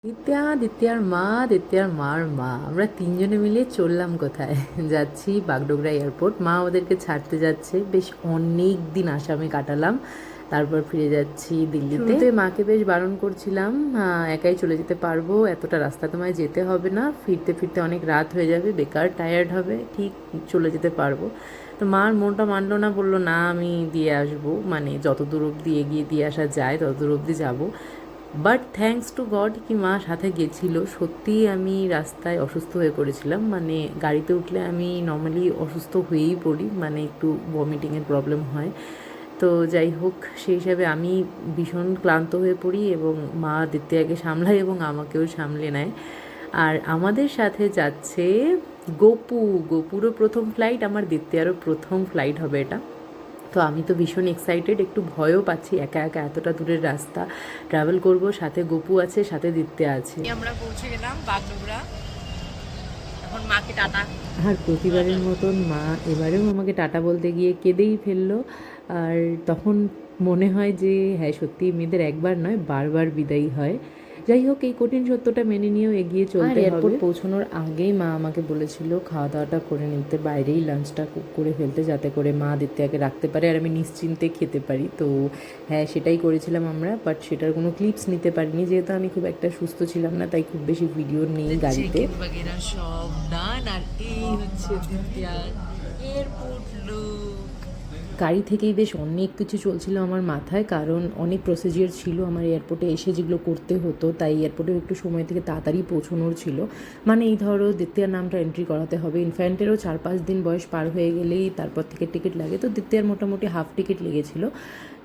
দিত্যার মা, দিত্যার মার মা, আমরা তিনজনে মিলে চললাম কোথায়? যাচ্ছি বাগডোগরা এয়ারপোর্ট। মা ওদেরকে ছাড়তে যাচ্ছে। বেশ অনেক দিন আসামে কাটালাম, তারপর ফিরে যাচ্ছি দিল্লিতে। শুরুতে মাকে বেশ বারণ করছিলাম, একাই চলে যেতে পারবো, এতটা রাস্তা তোমায় যেতে হবে না, ফিরতে ফিরতে অনেক রাত হয়ে যাবে, বেকার টায়ার্ড হবে, ঠিক চলে যেতে পারবো। তো মার মনটা মানলো না, বললো না আমি দিয়ে আসবো, মানে যত দূর অবধি এগিয়ে দিয়ে আসা যায় তত দূর অবধি যাবো। বাট থ্যাঙ্কস টু গড কি মা সাথে গেছিল। সত্যিই আমি রাস্তায় অসুস্থ হয়ে পড়েছিলাম, মানে গাড়িতে উঠলে আমি নর্মালি অসুস্থ হয়েই পড়ি, মানে একটু ভমিটিংয়ের প্রবলেম হয়। তো যাই হোক, সেই হিসাবে আমি ভীষণ ক্লান্ত হয়ে পড়ি এবং মা দিত্যাকে সামলায় এবং আমাকেও সামলে নেয়। আর আমাদের সাথে যাচ্ছে গোপু। গোপুরও প্রথম ফ্লাইট, আমার দিত্যারও প্রথম ফ্লাইট হবে এটা। তো আমি তো ভীষণ এক্সাইটেড, একটু ভয়ও পাচ্ছি, একা একা এতটা দূরের রাস্তা ট্রাভেল করব, সাথে গপু আছে, সাথে দিত্যা আছে। আমরা পৌঁছে গেলাম বাগডোগরা। এখন মাকে টাটা। আর প্রতিবারের মতন মা এবারেও আমাকে টাটা বলতে গিয়ে কেঁদেই ফেললো। আর তখন মনে হয় যে হ্যাঁ, সত্যি মেয়েদের একবার নয় বারবার বিদায়ী হয়। যাই হোক, এই কঠিন সত্যটা মেনে নিয়েও এগিয়ে চলতে হবে। এয়ারপোর্ট পৌঁছানোর আগেই মা আমাকে বলেছিল খাওয়া দাওয়াটা করে নিতে, বাইরেই লাঞ্চটা করে ফেলতে, যাতে করে মা দিত্যাকে রাখতে পারে আর আমি নিশ্চিন্তে খেতে পারি। তো হ্যাঁ, সেটাই করেছিলাম আমরা, বাট সেটার কোনো ক্লিপস নিতে পারিনি, যেহেতু আমি খুব একটা সুস্থ ছিলাম না, তাই খুব বেশি ভিডিও নেই গাড়িতে। সব ডান, আর এই হচ্ছে দিত্যার এয়ারপোর্ট লুক। গাড়ি থেকেই বেশ অনেক কিছু চলছিল আমার মাথায়, কারণ অনেক প্রসিজিওর ছিল আমার এয়ারপোর্টে এসে যেগুলো করতে হতো, তাই এয়ারপোর্টে একটু সময় থেকে তাড়াতাড়ি পৌঁছানোর ছিল। মানে এই ধরো দিত্যার নামটা এন্ট্রি করাতে হবে, ইনফ্যান্টেরও 4-5 দিন বয়স পার হয়ে গেলেই তারপর থেকে টিকিট লাগে, তো দিত্যার মোটামুটি হাফ টিকিট লেগেছিলো।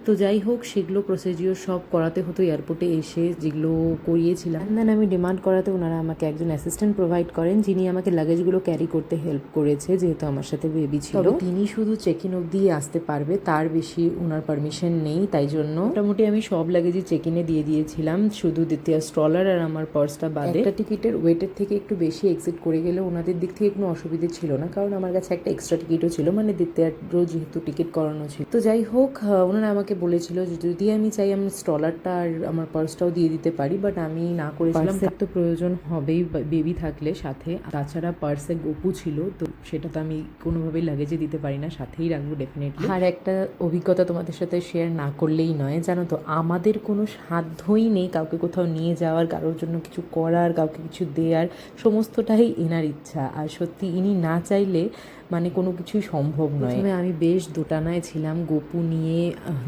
তো যাই হোক, সেগুলো প্রসিজিওর সব করাতে হতো এয়ারপোর্টে এসে, যেগুলো করিয়েছিলাম। দেন আমি ডিমান্ড করাতে ওনারা আমাকে একজন অ্যাসিস্ট্যান্ট প্রোভাইড করেন, যিনি আমাকে লাগেজগুলো ক্যারি করতে হেল্প করেছে, যেহেতু আমার সাথে বেবি ছিল। তিনি শুধু চেক ইন অবধি আসতে পারবে, তার বেশি ওনার পারমিশন নেই, তাই জন্য মোটামুটি আমি সব লাগেজই চেক ইনে দিয়ে দিয়েছিলাম, শুধু দ্বিতীয় স্ট্রলার আর আমার পার্সটা বাদে। একটা টিকিটের ওয়েটের থেকে একটু বেশি এক্সিট করে গেলে ওনাদের দিক থেকে কোনো অসুবিধে ছিল না, কারণ আমার কাছে একটা এক্সট্রা টিকিটও ছিল, মানে দ্বিতীয়ারও যেহেতু টিকিট করানো ছিল। তো যাই হোক, ওনারা আমাকে বলেছিল যে যদি আমি চাই আমি স্ট্রলারটা আর আমার পার্সটাও দিয়ে দিতে পারি, বাট আমি না করেছিলাম। পার্সের তো প্রয়োজন হবেই বেবি থাকলে সাথে, তাছাড়া পার্সে গপু ছিল, তো সেটা তো আমি কোনোভাবেই লাগেজে দিতে পারি না, সাথেই রাখবো ডেফিনেটলি। আর একটা অভিজ্ঞতা তোমাদের সাথে শেয়ার না করলেই নয়, জানো তো আমাদের কোনো সাধ্যই নেই কাউকে কোথাও নিয়ে যাওয়ার, কারোর জন্য কিছু করার, কাউকে কিছু দেওয়ার, সমস্তটাই এনার ইচ্ছা। আর সত্যি ইনি না চাইলে মানে কোনো কিছুই সম্ভব নয়। আমি বেশ দোটানায় ছিলাম গপু নিয়ে,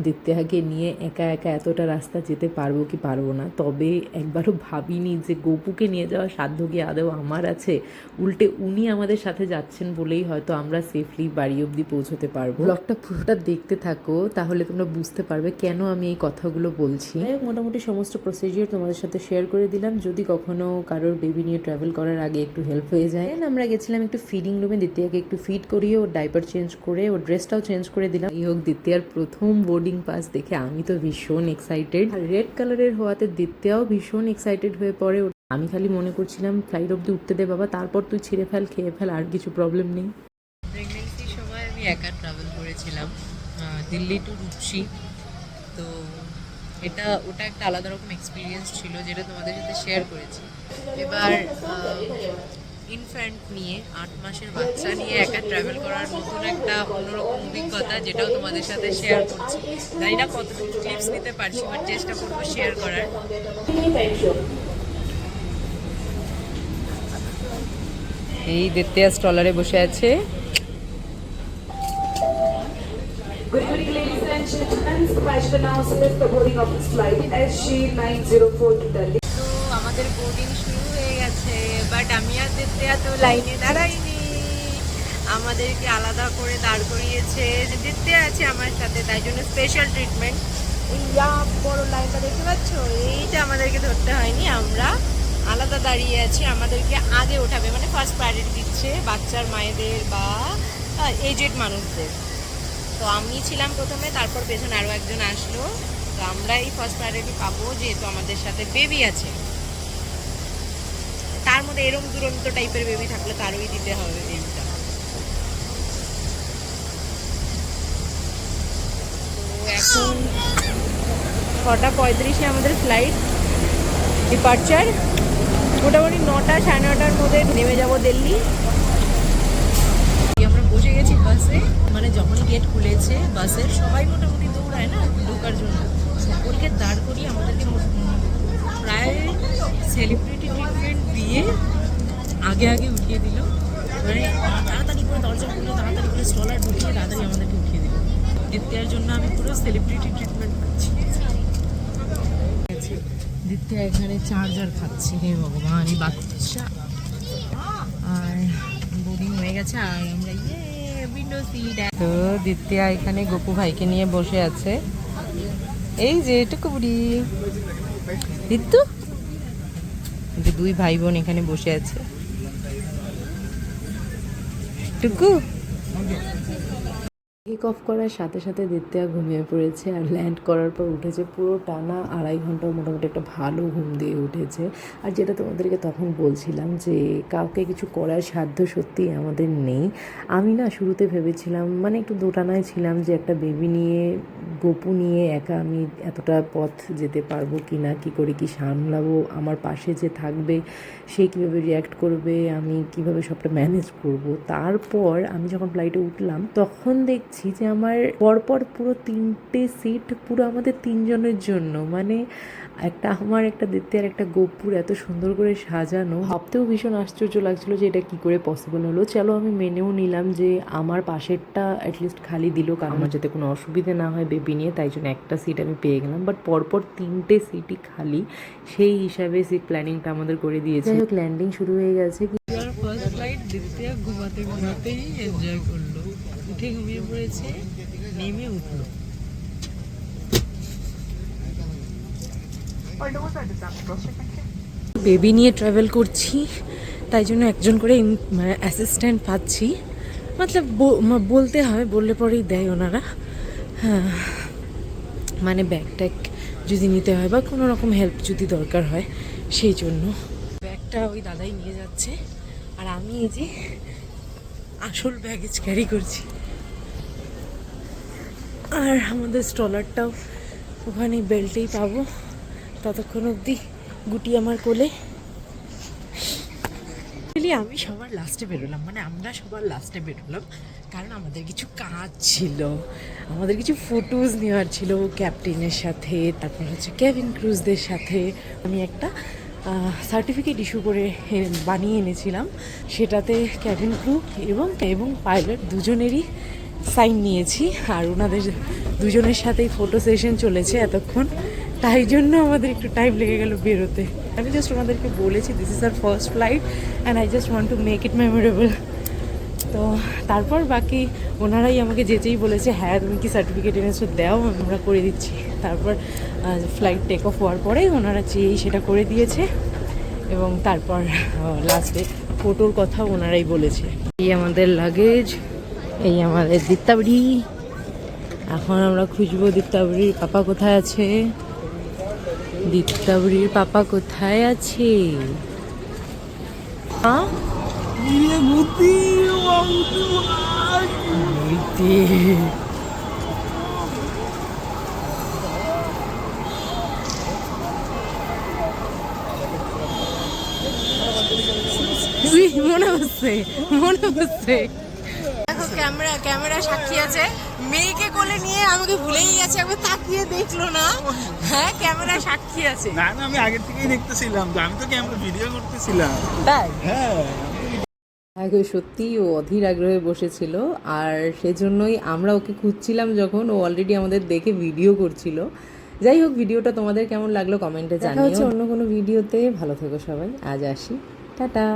দিত্যাকে নিয়ে একা একা এতটা রাস্তা যেতে পারবো কি পারবো না। তবে একবারও ভাবিনি যে গপুকে নিয়ে যাওয়ার সাধ্য কি আদৌ আমার আছে, উল্টে উনি আমাদের সাথে যাচ্ছেন বলেই হয়তো আমরা সেফলি বাড়ি অবধি পৌঁছতে পারবো। ব্লগটা পুরোটা দেখতে থাকো, তাহলে তোমরা বুঝতে পারবে কেন আমি এই কথাগুলো বলছি। মোটামুটি সমস্ত প্রসিজিওর তোমাদের সাথে শেয়ার করে দিলাম, যদি কখনো কারোর বেবি নিয়ে ট্রাভেল করার আগে একটু হেল্প হয়ে যায়। আমরা গেছিলাম একটু ফিডিং রুমে, দিত্যাকে একটু ফিড করিয়ে ওর ডাইপার চেঞ্জ করে ওর ড্রেসটাও চেঞ্জ করে দিলাম। এই হোক, দিত্যার প্রথম বোর্ডিং পাস দেখে আমি তো ভীষণ এক্সাইটেড, আর রেড কালারের হওয়াতে দিত্যাও ভীষণ এক্সাইটেড হয়ে পড়ে। আমি খালি মনে করছিলাম ফ্লাইট অব্দি উঠতে দে বাবা, তারপর তুই ছিঁড়ে ফেল, খেয়ে ফেল, আর কিছু প্রবলেম নেই। প্রেগনেন্সির সময় আমি একা ট্রাভেল করেছিলাম দিল্লি টু রূপসী। তো ওটা একটা আলাদা রকম এক্সপিরিয়েন্স ছিল, যেটা তোমাদের সাথে শেয়ার করেছি। এবার ইনফ্যান্ট নিয়ে 8 মাসের বাচ্চা নিয়ে একা ট্রাভেল করার নতুন একটা অন্যরকম অভিজ্ঞতা, যেটাও তোমাদের সাথে শেয়ার করছি। জানি না কতটুকু ক্লিপস নিতে পারছি, বাট চেষ্টা করবো শেয়ার করার। এই দিত্যা স্ট্রলারে বসে আছে। Good evening, ladies and gentlemen. Special announcement: the boarding of this flight SG904 to Delhi. তো আমাদের বোর্ডিং শুরু হয়ে গেছে, বাট আমি আর দিত্যা তো লাইনে দাঁড়াইনি, আমাদেরকে আলাদা করে দাঁড় করিয়েছে। যে দিত্যা আছে আমার সাথে, তাই জন্য স্পেশাল ট্রিটমেন্ট। এই বড় লাইনটা দেখতে পাচ্ছ, এইটা আমাদেরকে ধরতে হয়নি, আমরা আলাদা দাঁড়িয়ে আছি। আমাদেরকে আগে ওঠাবে, মানে ফার্স্ট প্রায়োরিটি দিচ্ছে বাচ্চার মায়েদের বা এজেড মানুষদের। তো আমি ছিলাম প্রথমে, তারপর পেছনে আরও একজন আসলো। তো আমরা এই ফার্স্ট প্রায়োরিটি পাবো, যেহেতু আমাদের সাথে বেবি আছে। তার মধ্যে এরম দুরন্ত টাইপের বেবি থাকলে তারই দিতে হবে বেবিটা। তো এখন 6:35 আমাদের ফ্লাইট ডিপার্চার। মোটামুটি 9টা 9:30টার মধ্যে নেমে যাব দিল্লি। আমরা বসে গেছি বাসে, মানে যখন গেট খুলেছে বাসের সবাই মোটামুটি দৌড়ায় না ঢোকার জন্য, সকলকে দাঁড় করিয়ে আমাদেরকে প্রায় সেলিব্রিটি ট্রিটমেন্ট দিয়ে আগে আগে উঠিয়ে দিল। মানে তাড়াতাড়ি করে দরজা খুলে তাড়াতাড়ি করে স্টলার ঢুকিয়ে তাড়াতাড়ি আমাদেরকে উঠিয়ে দিল। দিত্যার জন্য আমি পুরো সেলিব্রিটি ট্রিটমেন্ট পাচ্ছি। দিত্যা এখানে চার্জার খাচ্ছে, হে ভগবান এই বাচ্চা। আর বোর্ডিং হয়ে গেছে আর আমরা উইন্ডো সিট। তো দিত্যা এখানে গোপু ভাইকে নিয়ে বসে আছে, এই যে এটুকু বুড়ি দিত্যু, দুই ভাই বোন এখানে বসে আছে। টুকু টেক অফ করার সাথে সাথে দিত্যা ঘুমিয়ে পড়েছে, আর ল্যান্ড করার পর উঠেছে পুরো টানা 2.5 ঘন্টা মোটামুটি একটা ভালো ঘুম দিয়ে উঠেছে। আর যেটা তোমাদেরকে তখন বলছিলাম যে কাউকে কিছু করার সাধ্য সত্যি আমাদের নেই। আমি না শুরুতে ভেবেছিলাম, মানে একটু দোটানায় ছিলাম যে একটা বেবি নিয়ে গপু নিয়ে একা আমি এতটা পথ যেতে পারবো কি না, কী করে কি সামলাবো, আমার পাশে যে থাকবে সে কীভাবে রিয়্যাক্ট করবে, আমি কিভাবে সবটা ম্যানেজ করব। তারপর আমি যখন ফ্লাইটে উঠলাম তখন দেখছি যে আমার পরপর পুরো 3টে সিট পুরো আমাদের 3 জনের জন্য, মানে একটা আমার, একটা দিত্যা আর একটা গপুর, এত সুন্দর করে সাজানো। ভাবতেও ভীষণ আশ্চর্য লাগছিল যে এটা কি করে পসিবল হলো। চলো আমি মেনেও নিলাম যে আমার পাশেরটা অ্যাটলিস্ট খালি দিল, কারণ আমার যাতে কোনো অসুবিধে না হয় বেবি নিয়ে, তাই জন্য একটা সিট আমি পেয়ে গেলাম। বাট পরপর 3টে সিটই খালি, সেই হিসাবে সিট প্ল্যানিংটা আমাদের করে দিয়েছে। যাই হোক ল্যান্ডিং শুরু হয়ে গেছে। ফার্স্ট ফ্লাইট দিত্যা ঘুমাতে ঘুমাতেই এনজয় করলো, উঠে ঘুমিয়ে পড়েছে, নেমে উঠলো। বেবি নিয়ে ট্রাভেল করছি, তাই জন্য একজন করে অ্যাসিস্ট্যান্ট পাচ্ছি, মতলব বলতে হয়, বললে পরেই দেয় ওনারা। হ্যাঁ, মানে ব্যাগ ট্যাগ যদি নিতে হয় বা কোনো রকম হেল্প যদি দরকার হয় সেই জন্য। ব্যাগটা ওই দাদাই নিয়ে যাচ্ছে, আর আমি এই যে আসল ব্যাগেজ ক্যারি করছি। আর আমাদের স্টলারটাও ওখানে বেল্টেই পাবো, ততক্ষণ অবধি গুটি আমার কোলে। আমি সবার লাস্টে বেরোলাম, মানে আমরা সবার লাস্টে বেরোলাম, কারণ আমাদের কিছু কাজ ছিল, আমাদের কিছু ফটোজ নেওয়ার ছিল ক্যাপ্টেনের সাথে, তারপর হচ্ছে কেভিন ক্রুজদের সাথে। আমি একটা সার্টিফিকেট ইস্যু করে বানিয়ে এনেছিলাম, সেটাতে কেভিন ক্রু এবং পাইলট দুজনেরই সাইন নিয়েছি, আর ওনাদের দুজনের সাথেই ফটো সেশন চলেছে এতক্ষণ, তাই জন্য আমাদের একটু টাইম লেগে গেল বেরোতে। আমি জাস্ট ওনাদেরকে বলেছি this is our first flight and I just want to make it memorable. তো তারপর বাকি ওনারাই আমাকে যেতেই বলেছে, হ্যাঁ তুমি কি সার্টিফিকেট এনেছো দাও, আমরা করে দিচ্ছি। তারপর ফ্লাইট টেক অফ হওয়ার পরেই ওনারা চেয়েই সেটা করে দিয়েছে, এবং তারপর লাস্টে ফটোর কথা ওনারাই বলেছে। এই আমাদের লাগেজ, এই আমাদের দিত্যাবড়ি। এখন আমরা খুঁজবো দিত্যাবড়ির পাপা কোথায় আছে। দিত্যাবড়ির পাপা কোথায় আছে? মনে হচ্ছে ক্যামেরা সাক্ষী আছে, মেয়েকে কোলে নিয়ে আমাকে ভুলেই গেছে, একবার তাকিয়ে দেখলো না। হ্যাঁ ক্যামেরা সাক্ষী আছে। না না, আমি আগে থেকেই দেখতেছিলাম, আমি তো ক্যামেরা ভিডিও করতেছিলাম। তাই? হ্যাঁ, সত্যিই ও অধীর আগ্রহে বসেছিল, আর সেজন্যই আমরা ওকে খুঁজছিলাম যখন ও অলরেডি আমাদের দেখে ভিডিও করছিল। যাই হোক, ভিডিওটা তোমাদের কেমন লাগলো কমেন্টে জানিও। অন্য কোনো ভিডিওতে। ভালো থেকো সবাই, আজ আসি, টাটা।